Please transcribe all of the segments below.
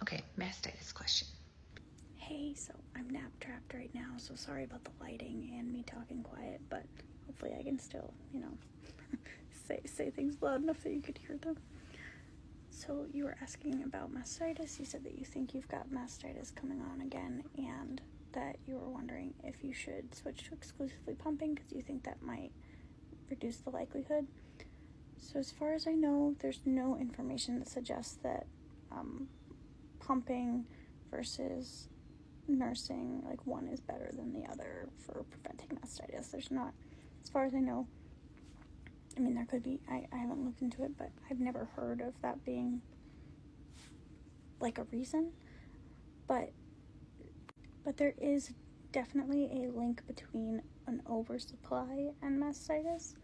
Okay, mastitis question. Hey, so I'm nap trapped right now, so sorry about the lighting and me talking quiet, but hopefully I can still, say things loud enough that you could hear them. So you were asking about mastitis. You said that you think you've got mastitis coming on again, and that you were wondering if you should switch to exclusively pumping because you think that might reduce the likelihood. So as far as I know, there's no information that suggests that pumping versus nursing, like, one is better than the other for preventing mastitis. There's not, as far as I know. I mean, there could be, I haven't looked into it, but I've never heard of that being like a reason. But there is definitely a link between an oversupply and mastitis.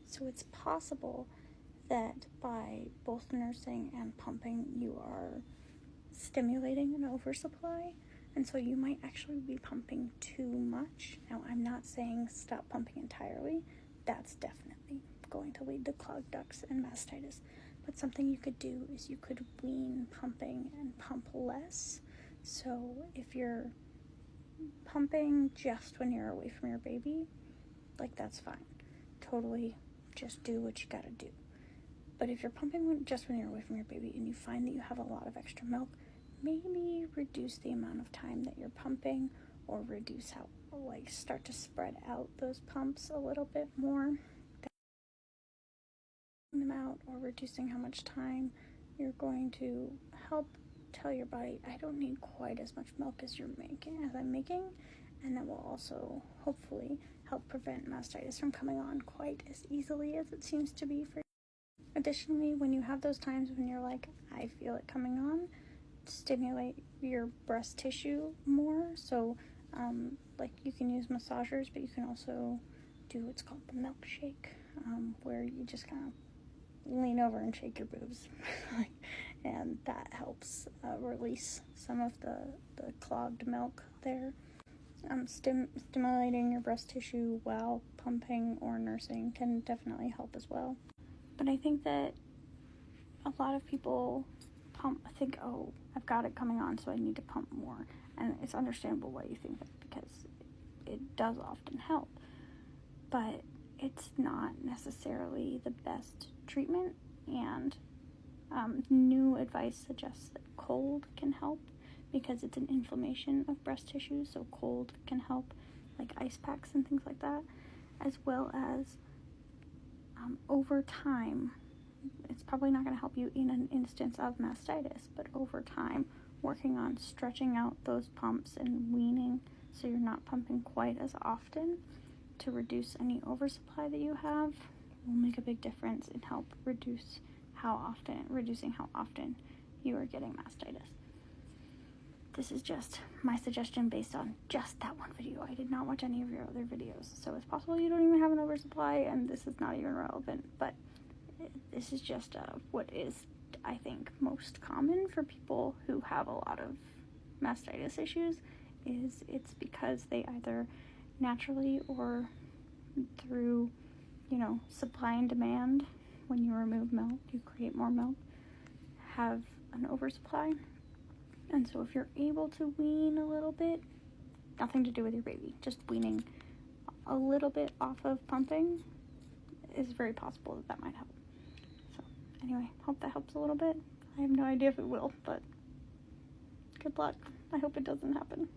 So it's possible that by both nursing and pumping, you are stimulating an oversupply. And so you might actually be pumping too much. Now, I'm not saying stop pumping entirely. That's definitely going to lead to clogged ducts and mastitis. But something you could do is you could wean pumping and pump less. So if you're pumping just when you're away from your baby, like, that's fine. Totally just do what you gotta do. But if you're pumping just when you're away from your baby and you find that you have a lot of extra milk, maybe reduce the amount of time that you're pumping, or reduce how, start to spread out those pumps a little bit more. Them out or reducing how much time you're going to help tell your body, I don't need quite as much milk as I'm making, and that will also hopefully help prevent mastitis from coming on quite as easily as it seems to be for you. Additionally, when you have those times when you're like, I feel it coming on, stimulate your breast tissue more. So you can use massagers, but you can also do what's called the milkshake, where you just kind of lean over and shake your boobs and that helps release some of the clogged milk there. Stimulating your breast tissue while pumping or nursing can definitely help as well. But I think that a lot of people think, oh, I've got it coming on, so I need to pump more. And it's understandable why you think that, because it does often help. But it's not necessarily the best treatment, and new advice suggests that cold can help because it's an inflammation of breast tissue, so cold can help, like ice packs and things like that, as well as over time. It's probably not going to help you in an instance of mastitis, but over time, working on stretching out those pumps and weaning so you're not pumping quite as often to reduce any oversupply that you have will make a big difference in help reducing how often you are getting mastitis. This is just my suggestion based on just that one video. I did not watch any of your other videos, so it's possible you don't even have an oversupply and this is not even relevant, but this is just what is, I think, most common for people who have a lot of mastitis issues. It's because they either naturally or through, supply and demand, when you remove milk, you create more milk, have an oversupply. And so if you're able to wean a little bit, nothing to do with your baby, just weaning a little bit off of pumping, is very possible that might help. So anyway, hope that helps a little bit. I have no idea if it will, but good luck. I hope it doesn't happen.